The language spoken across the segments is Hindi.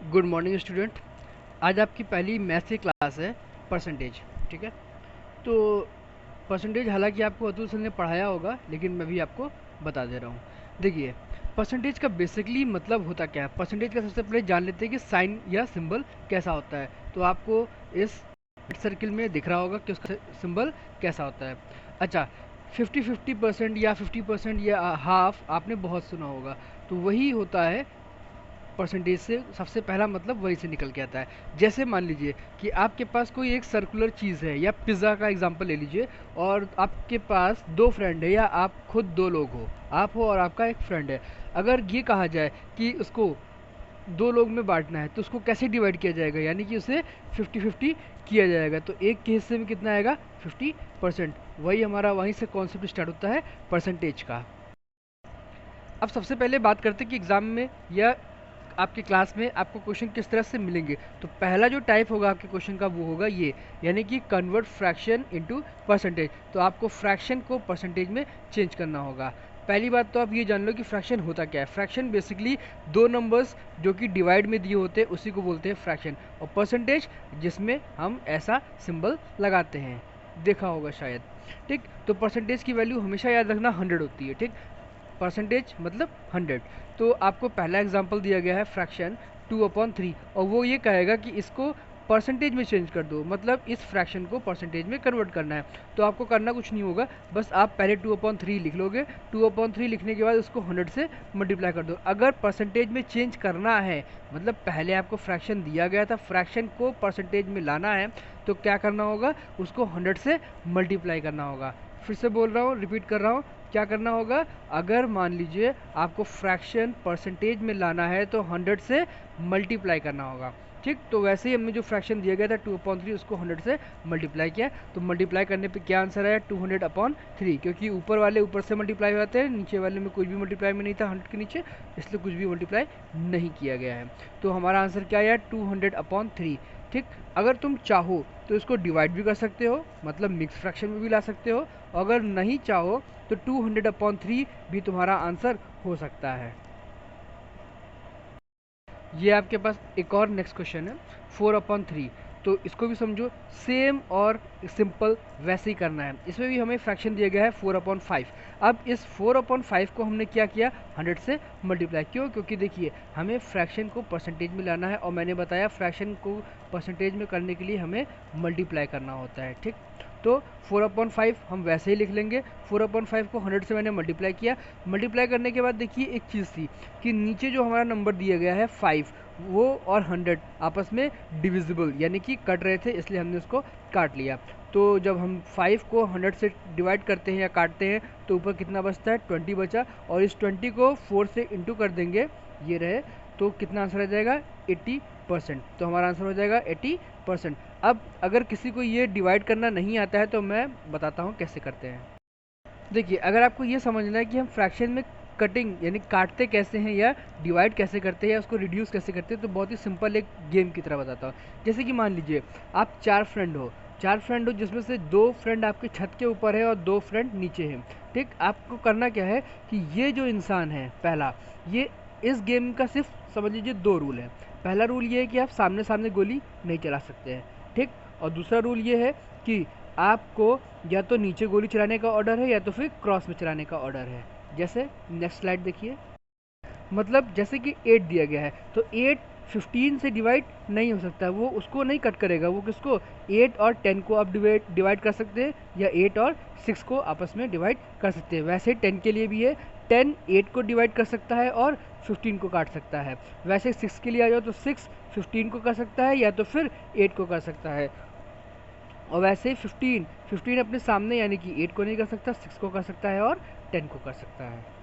Good morning student. आज आपकी पहली मैथ्स की क्लास है, परसेंटेज। ठीक है, तो परसेंटेज हालांकि आपको अतुल सर ने पढ़ाया होगा, लेकिन मैं भी आपको बता दे रहा हूँ। देखिए, परसेंटेज का बेसिकली मतलब होता क्या है। परसेंटेज का सबसे पहले जान लेते हैं कि साइन या सिंबल कैसा होता है। तो आपको इस सर्किल में दिख रहा होगा कि उसका सिंबल कैसा होता है। अच्छा, 50-50% या 50% या हाफ आपने बहुत सुना होगा, तो वही होता है परसेंटेज से। सबसे पहला मतलब वही से निकल के आता है। जैसे मान लीजिए कि आपके पास कोई एक सर्कुलर चीज़ है, या पिज़्ज़ा का एग्जांपल ले लीजिए, और आपके पास दो फ्रेंड है, या आप खुद दो लोग हो, आप हो और आपका एक फ्रेंड है। अगर ये कहा जाए कि उसको दो लोग में बांटना है, तो उसको कैसे डिवाइड किया जाएगा, यानी कि उसे 50-50 किया जाएगा। तो एक के हिस्से में कितना आएगा, 50%। वही हमारा वहीं से कॉन्सेप्ट स्टार्ट होता है परसेंटेज का। अब सबसे पहले बात करते हैं कि एग्ज़ाम में या आपके क्लास में आपको क्वेश्चन किस तरह से मिलेंगे। तो पहला जो टाइप होगा आपके क्वेश्चन का वो होगा ये, यानी कि कन्वर्ट फ्रैक्शन इनटू परसेंटेज। तो आपको फ्रैक्शन को परसेंटेज में चेंज करना होगा। पहली बात तो आप ये जान लो कि फ्रैक्शन होता क्या है। फ्रैक्शन बेसिकली दो नंबर्स जो कि डिवाइड में दिए होते हैं उसी को बोलते हैं फ्रैक्शन, और परसेंटेज जिसमें हम ऐसा सिंबल लगाते हैं, देखा होगा शायद। ठीक, तो परसेंटेज की वैल्यू हमेशा याद रखना 100 होती है। ठीक, परसेंटेज मतलब 100। तो आपको पहला एग्जांपल दिया गया है फ्रैक्शन 2/3, और वो ये कहेगा कि इसको परसेंटेज में चेंज कर दो, मतलब इस फ्रैक्शन को परसेंटेज में कन्वर्ट करना है। तो आपको करना कुछ नहीं होगा, बस आप पहले 2/3 लिख लोगे। 2/3 लिखने के बाद उसको 100 से मल्टीप्लाई कर दो। अगर परसेंटेज में चेंज करना है, मतलब पहले आपको फ्रैक्शन दिया गया था, फ्रैक्शन को परसेंटेज में लाना है, तो क्या करना होगा, उसको 100 से मल्टीप्लाई करना होगा। फिर से बोल रहा हूँ, रिपीट कर रहा हूँ, क्या करना होगा। अगर मान लीजिए आपको फ्रैक्शन परसेंटेज में लाना है, तो 100 से मल्टीप्लाई करना होगा। ठीक, तो वैसे ही हमने जो फ्रैक्शन दिया गया था 2/3, उसको 100 से मल्टीप्लाई किया। तो मल्टीप्लाई करने पे क्या आंसर आया, 200/3, क्योंकि ऊपर वाले ऊपर से मल्टीप्लाई होते हैं, नीचे वाले में कुछ भी मल्टीप्लाई में नहीं था 100 के नीचे, इसलिए कुछ भी मल्टीप्लाई नहीं किया गया है। तो हमारा आंसर क्या आया, 200/3। ठीक, अगर तुम चाहो तो इसको डिवाइड भी कर सकते हो, मतलब मिक्स फ्रैक्शन में भी ला सकते हो। अगर नहीं चाहो तो 200/3 भी तुम्हारा आंसर हो सकता है। ये आपके पास एक और नेक्स्ट क्वेश्चन है, 4/3। तो इसको भी समझो, सेम और सिंपल वैसे ही करना है। इसमें भी हमें फ्रैक्शन दिया गया है 4/5। अब इस 4/5 को हमने क्या किया, 100 से मल्टीप्लाई। क्यों, क्योंकि देखिए हमें फ्रैक्शन को परसेंटेज में लाना है, और मैंने बताया फ्रैक्शन को परसेंटेज में करने के लिए हमें मल्टीप्लाई करना होता है। ठीक, तो 4/5 हम वैसे ही लिख लेंगे। 4/5 को 100 से मैंने मल्टीप्लाई किया। मल्टीप्लाई करने के बाद देखिए एक चीज़ थी कि नीचे जो हमारा नंबर दिया गया है 5, वो और 100 आपस में डिविजिबल यानी कि कट रहे थे, इसलिए हमने उसको काट लिया। तो जब हम 5 को 100 से डिवाइड करते हैं या काटते हैं, तो ऊपर कितना बचता है, 20 बचा, और इस 20 को 4 से इंटू कर देंगे, ये रहे, तो कितना आंसर आ जाएगा, 80%। तो हमारा आंसर हो जाएगा 80%। अब अगर किसी को ये डिवाइड करना नहीं आता है, तो मैं बताता हूँ कैसे करते हैं। देखिए, अगर आपको ये समझना है कि हम फ्रैक्शन में कटिंग यानी काटते कैसे हैं, या डिवाइड कैसे करते हैं, या उसको रिड्यूस कैसे करते हैं, तो बहुत ही सिंपल एक गेम की तरह बताता हूँ। जैसे कि मान लीजिए आप चार फ्रेंड हो, जिसमें से दो फ्रेंड आपके छत के ऊपर है और दो फ्रेंड नीचे हैं। ठीक, आपको करना क्या है कि ये जो इंसान है पहला, ये इस गेम का सिर्फ समझ लीजिए दो रूल है। पहला रूल ये है कि आप सामने सामने गोली नहीं चला सकते हैं। ठीक, और दूसरा रूल ये है कि आपको या तो नीचे गोली चलाने का ऑर्डर है, या तो फिर क्रॉस में चलाने का ऑर्डर है। जैसे नेक्स्ट स्लाइड देखिए, मतलब जैसे कि 8 दिया गया है, तो 8 15 से डिवाइड नहीं हो सकता, वो उसको नहीं कट करेगा। वो किसको, 8 और 10 को आप डिवाइड कर सकते हैं, या 8 और 6 को आपस में डिवाइड कर सकते हैं। वैसे 10 के लिए भी है, 10 8 को डिवाइड कर सकता है और 15 को काट सकता है। वैसे 6 के लिए आ जाओ तो 6 15 को कर सकता है, या तो फिर 8 को कर सकता है। और वैसे ही 15 अपने सामने यानी कि 8 को नहीं कर सकता, 6 को कर सकता है और 10 को कर सकता है।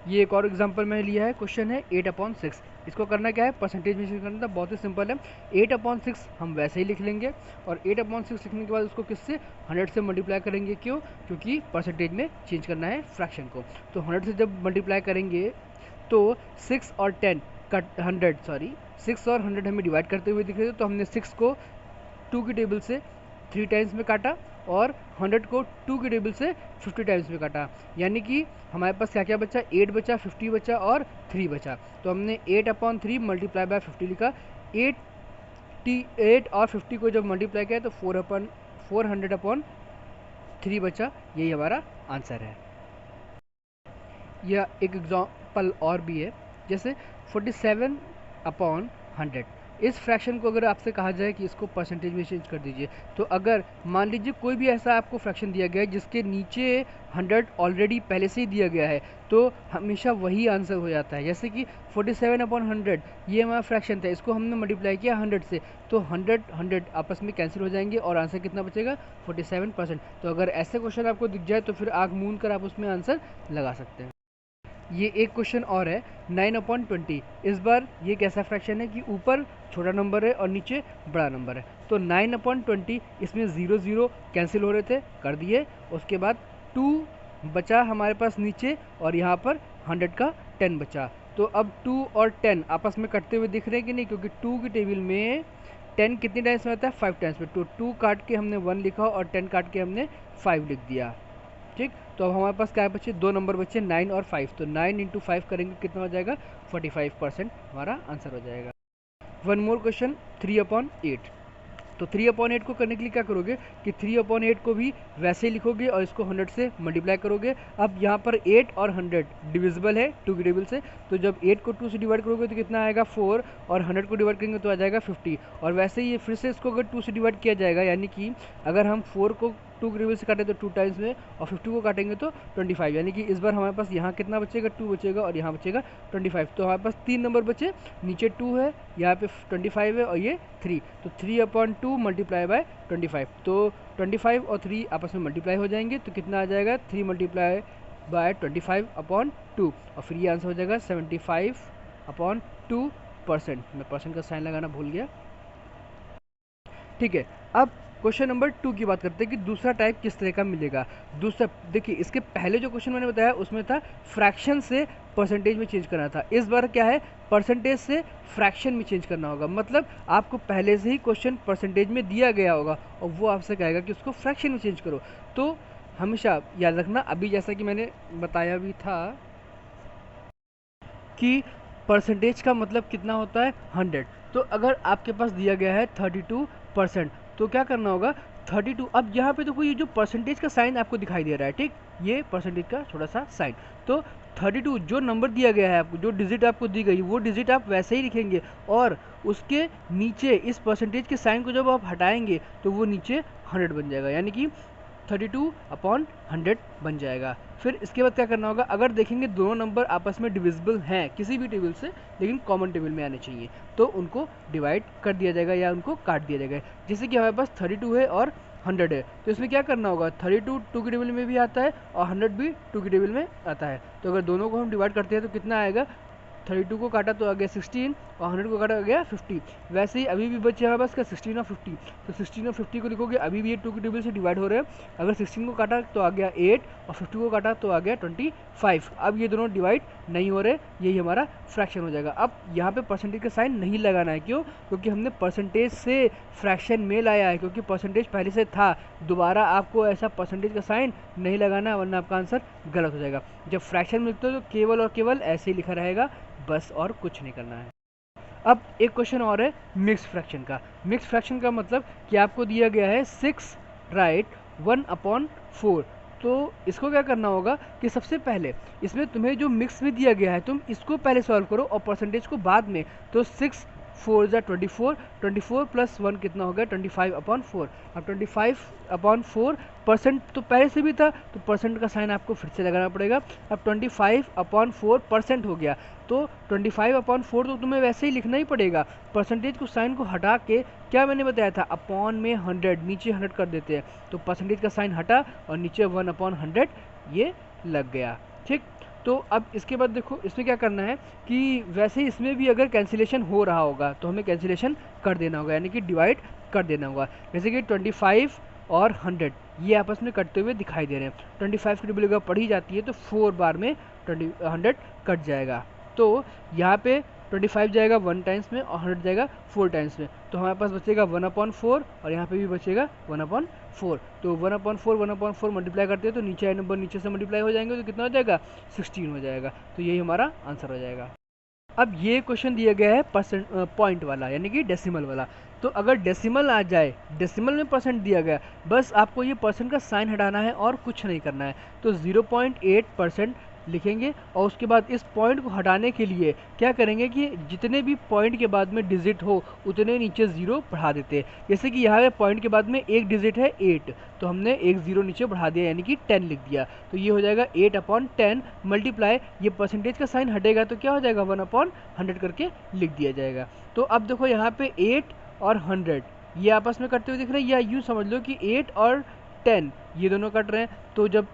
ये एक और एग्जांपल मैंने लिया है, क्वेश्चन है 8/6। इसको करना क्या है, परसेंटेज में करना था, बहुत ही सिंपल है। 8/6 हम वैसे ही लिख लेंगे, और 8/6 लिखने के बाद उसको किससे, 100 से मल्टीप्लाई करेंगे। क्यों, क्योंकि परसेंटेज में चेंज करना है फ्रैक्शन को। तो 100 से जब मल्टीप्लाई करेंगे, तो 6 और 10 कट 100 सॉरी 6 और 100 हमें डिवाइड करते हुए दिख रहे थे, तो हमने 6 को 2 की टेबल से 3 टाइम्स में काटा और 100 को 2 के टेबल से 50 टाइम्स में काटा, यानी कि हमारे पास क्या क्या बचा, 8 बचा, 50 बचा और 3 बचा। तो हमने 8/3 मल्टीप्लाई बाय 50 लिखा। 8 और 50 को जब मल्टीप्लाई किया तो 400/3 बचा, यही हमारा आंसर है। या एक एग्जाम्पल और भी है, जैसे 47/100। इस फ्रैक्शन को अगर आपसे कहा जाए कि इसको परसेंटेज में चेंज कर दीजिए, तो अगर मान लीजिए कोई भी ऐसा आपको फ्रैक्शन दिया गया है जिसके नीचे 100 ऑलरेडी पहले से ही दिया गया है, तो हमेशा वही आंसर हो जाता है। जैसे कि 47/100 ये हमारा फ्रैक्शन था, इसको हमने मल्टीप्लाई किया 100 से, तो 100 आपस में कैंसिल हो जाएंगे और आंसर कितना बचेगा, 47%। तो अगर ऐसे क्वेश्चन आपको दिख जाए तो फिर आँख मूंद कर आप उसमें आंसर लगा सकते हैं। ये एक क्वेश्चन और है, 9/20। इस बार ये कैसा फ्रैक्शन है कि ऊपर छोटा नंबर है और नीचे बड़ा नंबर है। तो 9/20 इसमें 0 0 कैंसिल हो रहे थे, कर दिए। उसके बाद 2 बचा हमारे पास नीचे और यहाँ पर 100 का 10 बचा। तो अब 2 और 10 आपस में कटते हुए दिख रहे हैं कि नहीं, क्योंकि 2 की टेबल में 10 कितने टाइम्स में आता है, 5 टाइम्स में। तो 2 काट के हमने 1 लिखा और 10 काट के हमने 5 लिख दिया। ठीक, तो अब हमारे पास क्या बचे, 2 नंबर बचे, 9 और 5। तो 9 × 5 करेंगे कितना हो जाएगा, 45% हमारा आंसर हो जाएगा। One more question, 3/8। तो 3/8 को करने के लिए क्या करोगे कि 3/8 को भी वैसे ही लिखोगे और इसको 100 से मल्टीप्लाई करोगे। अब यहाँ पर 8 और 100 डिविजिबल है 2 की टेबल से, तो जब 8 को 2 से डिवाइड करोगे तो कितना आएगा, 4, और 100 को डिवाइड करेंगे तो आ जाएगा 50। और वैसे ही ये फिर से इसको अगर 2 से डिवाइड किया जाएगा, यानी कि अगर हम 4 को 2 की टेबल से काटें तो 2 टाइम्स में, और 50 को काटेंगे तो 25, यानी कि इस बार हमारे पास यहाँ कितना बचेगा, 2 बचेगा और यहाँ बचेगा 25। तो हमारे पास 3 नंबर बचे, नीचे 2 है, यहाँ पे 25 है और ये 3। तो 3/2 मल्टीप्लाई बाय 25। तो 25 और 3 आपस में मल्टीप्लाई हो जाएंगे तो कितना आ जाएगा, 3 मल्टीप्लाई बाय 25/2, और फिर ये आंसर हो जाएगा 75/2%। मैं परसेंट का साइन लगाना भूल गया। ठीक है, अब क्वेश्चन नंबर 2 की बात करते हैं कि दूसरा टाइप किस तरह का मिलेगा। दूसरा देखिए, इसके पहले जो क्वेश्चन मैंने बताया उसमें था फ्रैक्शन से परसेंटेज में चेंज करना था। इस बार क्या है, परसेंटेज से फ्रैक्शन में चेंज करना होगा। मतलब आपको पहले से ही क्वेश्चन परसेंटेज में दिया गया होगा और वो आपसे कहेगा कि उसको फ्रैक्शन में चेंज करो। तो हमेशा याद रखना, अभी जैसा कि मैंने बताया भी था कि परसेंटेज का मतलब कितना होता है, 100। तो अगर आपके पास दिया गया है 32%, तो क्या करना होगा, 32। अब यहाँ पे देखो, ये जो परसेंटेज का साइन आपको दिखाई दे रहा है, ठीक, ये परसेंटेज का छोटा सा साइन। तो 32 जो नंबर दिया गया है आपको, जो डिजिट आपको दी गई, वो डिजिट आप वैसे ही लिखेंगे और उसके नीचे इस परसेंटेज के साइन को जब आप हटाएंगे तो वो नीचे 100 बन जाएगा, यानी कि 32/100 बन जाएगा। फिर इसके बाद क्या करना होगा, अगर देखेंगे दोनों नंबर आपस में डिविजिबल हैं किसी भी टेबल से, लेकिन कॉमन टेबल में आने चाहिए, तो उनको डिवाइड कर दिया जाएगा या उनको काट दिया जाएगा। जैसे कि हमारे पास 32 है और 100 है, तो इसमें क्या करना होगा, 32 2 की टेबल में भी आता है और 100 भी 2 की टेबल में आता है। तो अगर दोनों को हम डिवाइड करते हैं तो कितना आएगा, 32 को काटा तो आ गया 16 और 100 को काटा आ गया 50। वैसे ही अभी भी बचे हमारे पास का 16 और 50, तो 16 और 50 को लिखोगे, अभी भी ये 2 की टेबल से डिवाइड हो रहे हैं। अगर 16 को काटा तो आ गया 8 और 50 को काटा तो आ गया 25। अब ये दोनों डिवाइड नहीं हो रहे, यही हमारा फ्रैक्शन हो जाएगा। अब यहाँ पे परसेंटेज का साइन नहीं लगाना है, क्यों, क्योंकि हमने परसेंटेज से फ्रैक्शन में लाया है, क्योंकि परसेंटेज पहले से था। दोबारा आपको ऐसा परसेंटेज का साइन नहीं लगाना है, वरना आपका आंसर गलत हो जाएगा। जब फ्रैक्शन में लिखते हो तो केवल और केवल ऐसे ही लिखा रहेगा, बस, और कुछ नहीं करना है। अब एक क्वेश्चन और है मिक्स फ्रैक्शन का। मिक्स फ्रैक्शन का मतलब कि आपको दिया गया है 6 राइट 1/4। तो इसको क्या करना होगा कि सबसे पहले इसमें तुम्हें जो मिक्स में दिया गया है तुम इसको पहले सॉल्व करो और परसेंटेज को बाद में। तो 6 4 ज़ा 24, 24 + 1 कितना हो गया, 25/4। अब 25/4 परसेंट तो पहले से भी था, तो परसेंट का साइन आपको फिर से लगाना पड़ेगा। अब 25/4% हो गया, तो 25/4 तो तुम्हें वैसे ही लिखना ही पड़ेगा। परसेंटेज को साइन को हटा के, क्या मैंने बताया था, अपॉन में 100, नीचे 100 कर देते हैं, तो परसेंटेज का साइन हटा और नीचे 1/100 ये लग गया। ठीक, तो अब इसके बाद देखो इसमें क्या करना है कि वैसे ही इसमें भी अगर कैंसिलेशन हो रहा होगा तो हमें कैंसिलेशन कर देना होगा, यानी कि डिवाइड कर देना होगा। जैसे कि 25 और 100 ये आपस में कटते हुए दिखाई दे रहे हैं। 25 की टेबल अगर पढ़ी जाती है तो 4 बार में 100 कट जाएगा। तो यहाँ पे 25 जाएगा 1 टाइम्स में और 100 जाएगा 4 टाइम्स में, तो हमारे पास बचेगा 1/4 और यहाँ पे भी बचेगा 1/4। तो 1/4 मल्टीप्लाई करते हैं तो नीचे आए नंबर नीचे से मल्टीप्लाई हो जाएंगे, तो कितना हो जाएगा 16 हो जाएगा। तो यही हमारा आंसर हो जाएगा। अब ये क्वेश्चन दिया गया है परसेंट पॉइंट वाला, यानी कि डेसिमल वाला। तो अगर डेसिमल आ जाए, डेसिमल में परसेंट दिया गया, बस आपको ये परसेंट का साइन हटाना है और कुछ नहीं करना है। तो 0.8% लिखेंगे और उसके बाद इस पॉइंट को हटाने के लिए क्या करेंगे कि जितने भी पॉइंट के बाद में डिजिट हो उतने नीचे ज़ीरो बढ़ा देते हैं। जैसे कि यहाँ पे पॉइंट के बाद में एक डिजिट है 8, तो हमने एक ज़ीरो नीचे बढ़ा दिया यानी कि 10 लिख दिया। तो ये हो जाएगा 8/10 मल्टीप्लाई, ये परसेंटेज का साइन हटेगा तो क्या हो जाएगा 1/100 करके लिख दिया जाएगा। तो अब देखो यहाँ पे 8 और 100 ये आपस में कटते हुए दिख रहे हैं, या यूँ समझ लो कि 8 और 10 ये दोनों कट रहे हैं। तो जब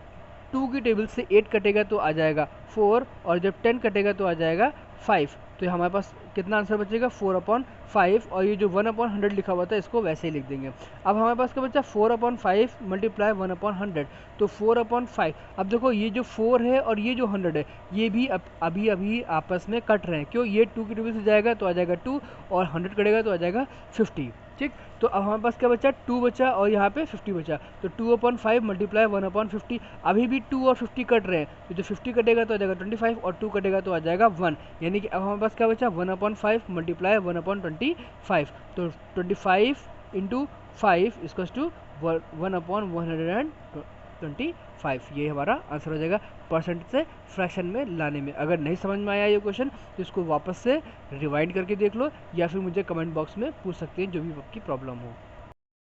2 की टेबल से 8 कटेगा तो आ जाएगा 4 और जब 10 कटेगा तो आ जाएगा 5। तो हमारे पास कितना आंसर बचेगा 4/5 और ये जो 1/100 लिखा हुआ था इसको वैसे ही लिख देंगे। अब हमारे पास क्या बचा 4/5 मल्टीप्लाई 1/100, तो 4/5। अब देखो ये जो 4 है और ये जो 100 है ये भी अभी अभी आपस में कट रहे हैं। क्यों, ये 2 की टेबल से जाएगा तो आ जाएगा 2 और 100 कटेगा तो आ जाएगा 50। ठीक, तो अब हमारे पास क्या बचा 2 बचा और यहाँ पे 50 बचा, तो 2/5 मल्टीप्लाई 1/50। अभी भी 2 और 50 कट रहे हैं, तो जो 50 कटेगा तो आ जाएगा 25 और 2 कटेगा तो आ जाएगा 1, यानी कि अब हमारे पास क्या बचा 1/5 मल्टीप्लाई 1/25। तो 25 इंटू 5 इक्वल्स टू 1/125, ये हमारा आंसर हो जाएगा परसेंट से फ्रैक्शन में लाने में। अगर नहीं समझ में आया ये क्वेश्चन तो इसको वापस से रिवाइंड करके देख लो या फिर मुझे कमेंट बॉक्स में पूछ सकते हैं, जो भी आपकी प्रॉब्लम हो।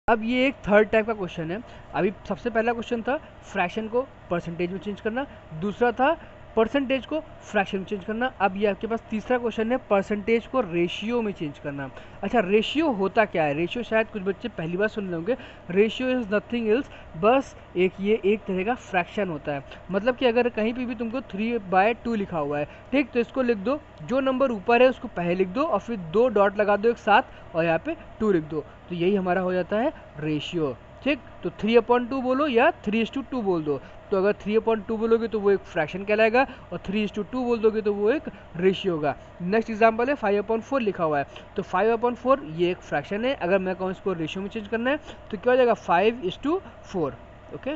अब ये एक थर्ड टाइप का क्वेश्चन है। अभी सबसे पहला क्वेश्चन था फ्रैक्शन को परसेंटेज में चेंज करना, दूसरा था परसेंटेज को फ्रैक्शन में चेंज करना। अब ये आपके पास तीसरा क्वेश्चन है परसेंटेज को रेशियो में चेंज करना। अच्छा, रेशियो होता क्या है? रेशियो शायद कुछ बच्चे पहली बार सुन रहे होंगे। रेशियो इज़ नथिंग एल्स, बस ये एक तरह का फ्रैक्शन होता है। मतलब कि अगर कहीं पे भी तुमको 3/2 लिखा हुआ है, ठीक, तो इसको लिख दो, जो नंबर ऊपर है उसको पहले लिख दो और फिर 2 डॉट लगा दो एक साथ और यहाँ पे 2 लिख दो, तो यही हमारा हो जाता है रेशियो। ठीक, तो 3/2 बोलो या 3:2 बोल दो। तो अगर 3/2 बोलोगे तो वो एक फ्रैक्शन कहलाएगा और 3:2 बोल दोगे तो वो एक रेशियो होगा। नेक्स्ट एग्जांपल है 5/4 लिखा हुआ है, तो 5/4 ये एक फ्रैक्शन है। अगर मैं कहूँ इसको रेशियो में चेंज करना है तो क्या हो जाएगा 5:4। ओके,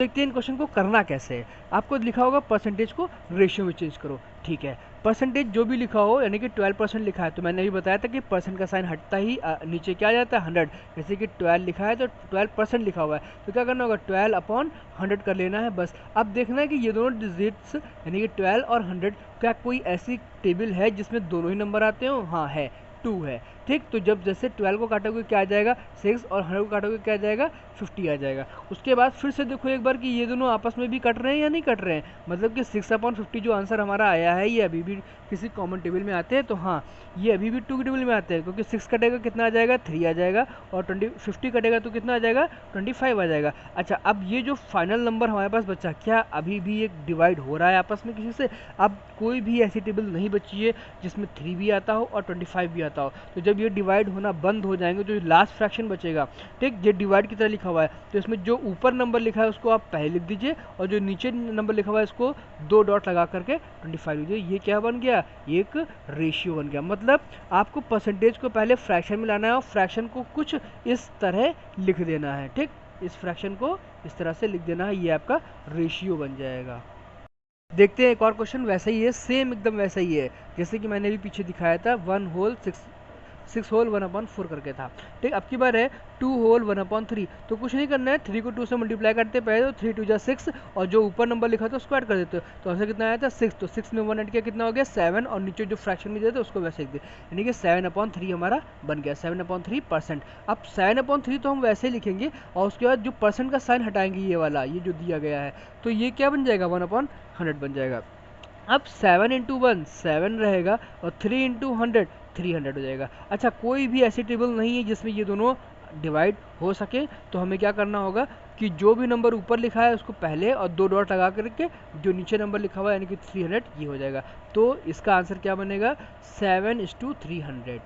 देखते हैं इन क्वेश्चन को करना कैसे है। आपको लिखा होगा परसेंटेज को रेशियो में चेंज करो, ठीक है। परसेंटेज जो भी लिखा हो, यानी कि 12% लिखा है तो मैंने अभी बताया था कि परसेंट का साइन हटता ही नीचे क्या आ जाता है 100। जैसे कि 12 लिखा है तो 12% लिखा हुआ है तो क्या करना होगा 12/100 कर लेना है बस। अब देखना है कि ये दोनों डिजिट्स यानी कि 12 और 100, क्या कोई ऐसी टेबल है जिसमें दोनों ही नंबर आते हो? हाँ है, 2 है। ठीक, तो जब जैसे 12 को काटोगे क्या आ जाएगा 6 और 100 को काटोगे क्या आ जाएगा 50 आ जाएगा। उसके बाद फिर से देखो एक बार कि ये दोनों आपस में भी कट रहे हैं या नहीं कट रहे हैं, मतलब कि 6/50 जो आंसर हमारा आया है ये अभी भी किसी कॉमन टेबल में आते हैं। तो हाँ, ये अभी भी 2 की टेबल में आते हैं, क्योंकि 6 कटेगा कितना आ जाएगा 3 आ जाएगा और 50 कटेगा तो कितना आ जाएगा 25 आ जाएगा। अच्छा, अब ये जो फाइनल नंबर हमारे पास बचा, क्या अभी भी एक डिवाइड हो रहा है आपस में किसी से? अब कोई भी ऐसी टेबल नहीं बची है जिसमें 3 भी आता हो और 25 भी आता हो। तो जब ये डिवाइड होना बंद हो जाएंगे तो लास्ट फ्रैक्शन बचेगा, ठीक, ये डिवाइड की तरह लिखा हुआ है, तो इसमें जो ऊपर नंबर लिखा है उसको आप पहले लिख दीजिए और जो नीचे नंबर लिखा हुआ है इसको 2 डॉट लगा करके 25 लीजिए। ये क्या बन गया, एक रेशियो बन गया। मतलब आपको परसेंटेज को पहले फ्रैक्शन में लाना है और फ्रैक्शन को कुछ इस तरह लिख देना है। ठीक, इस फ्रैक्शन को इस तरह से लिख देना है, ये आपका रेशियो बन जाएगा। देखते हैं एक और क्वेश्चन, वैसा ही है, सेम एकदम वैसा ही है जैसे कि मैंने भी पीछे दिखाया था 1 होल 6 होल 1/4 करके था। ठीक, अब की बार है 2 होल 1/3। तो कुछ नहीं करना है, 3 को 2 से मल्टीप्लाई करते पहले, तो 3 2 6 और जो ऊपर नंबर लिखा था उसको ऐड कर देते हो, तो आंसर कितना आया था 6। तो 6 में 1 ऐड किया कितना हो गया 7 और नीचे जो फ्रैक्शन में दिया था उसको वैसे लिख दिया, यानी कि 7/3 हमारा बन गया 7/3%। अब 7/3 तो हम वैसे ही लिखेंगे और उसके बाद जो परसेंट का साइन हटाएंगे ये वाला, ये जो दिया गया है, तो ये क्या बन जाएगा 1/100 बन जाएगा। अब 7 इंटू 1 7 रहेगा और 3 इंटू 100 300 हो जाएगा। अच्छा, कोई भी ऐसी टेबल नहीं है जिसमें ये दोनों डिवाइड हो सके, तो हमें क्या करना होगा कि जो भी नंबर ऊपर लिखा है उसको पहले और 2 डॉट लगा करके जो नीचे नंबर लिखा हुआ है यानी कि 300 ये हो जाएगा। तो इसका आंसर क्या बनेगा 7:300।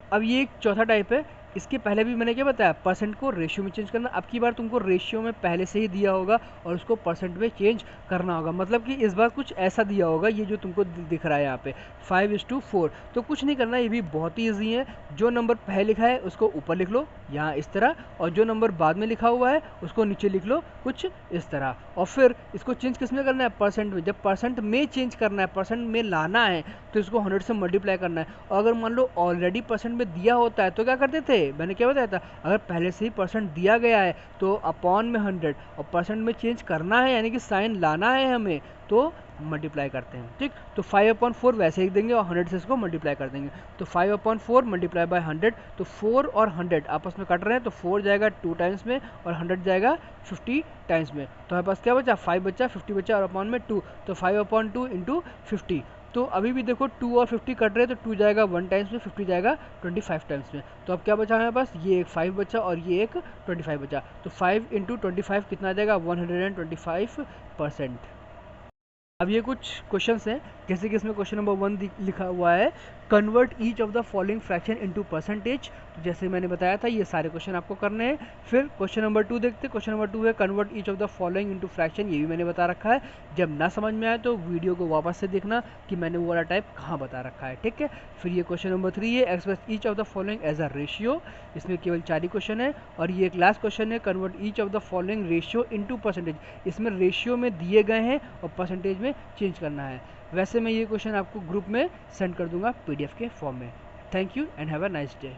अब ये एक चौथा टाइप है, इसके पहले भी मैंने क्या बताया, परसेंट को रेशियो में चेंज करना। अब की बार तुमको रेशियो में पहले से ही दिया होगा और उसको परसेंट में चेंज करना होगा, मतलब कि इस बार कुछ ऐसा दिया होगा, ये जो तुमको दिख रहा है यहाँ पे 5:4। तो कुछ नहीं करना, ये भी बहुत ही ईजी है। जो नंबर पहले लिखा है उसको ऊपर लिख लो यहाँ इस तरह, और जो नंबर बाद में लिखा हुआ है उसको नीचे लिख लो कुछ इस तरह। और फिर इसको चेंज किस में करना है, परसेंट में। जब परसेंट में चेंज करना है, परसेंट में लाना है, तो इसको 100 से मल्टीप्लाई करना है। और अगर मान लो ऑलरेडी परसेंट में दिया होता है तो क्या करते थे, मैंने क्या बताया था, अगर पहले से ही परसेंट दिया गया है तो अपॉन में 100, और परसेंट में चेंज करना है यानी कि साइन लाना है हमें, तो मल्टीप्लाई करते हैं। ठीक, तो 5/4 वैसे ही देंगे और 100 से इसको मल्टीप्लाई कर देंगे। तो 5/4 मल्टीप्लाई बाय 100, तो 4 और 100 आपस में कट रहे हैं, तो 4 जाएगा 2 टाइम्स में और 100 जाएगा 50 टाइम्स में। तो हमारे पास क्या बचा, 5 बचा, 50 बचा और अपॉन में 2, तो 5/2 इंटू 50। तो अभी भी देखो 2 और 50 कट रहे हैं, तो 2 जाएगा 1 टाइम्स में, 50 जाएगा 25 टाइम्स में। तो अब क्या बचा हमारे पास, ये एक 5 बचा और ये एक 25 बचा। तो 5 इंटू 25 कितना आ जाएगा, 125%। अब ये कुछ क्वेश्चंस हैं, जैसे कि इसमें क्वेश्चन नंबर 1 लिखा हुआ है, convert each of the following fraction into percentage. तो जैसे मैंने बताया था ये सारे क्वेश्चन आपको करने हैं। फिर क्वेश्चन नंबर 2 देखते हैं। क्वेश्चन नंबर 2 है convert each of the following into fraction, ये भी मैंने बता रखा है। जब ना समझ में आए तो वीडियो को वापस से देखना कि मैंने वो वाला टाइप कहाँ बता रखा है, ठीक है। फिर ये क्वेश्चन नंबर 3 है express each of the following as a ratio, इसमें केवल 4 ही क्वेश्चन है। और ये एक लास्ट क्वेश्चन है, convert each of the following ratio into percentage, इसमें रेशियो में दिए गए हैं और परसेंटेज में चेंज करना है। वैसे मैं ये क्वेश्चन आपको ग्रुप में सेंड कर दूंगा PDF के फॉर्म में। Thank you and have a nice day.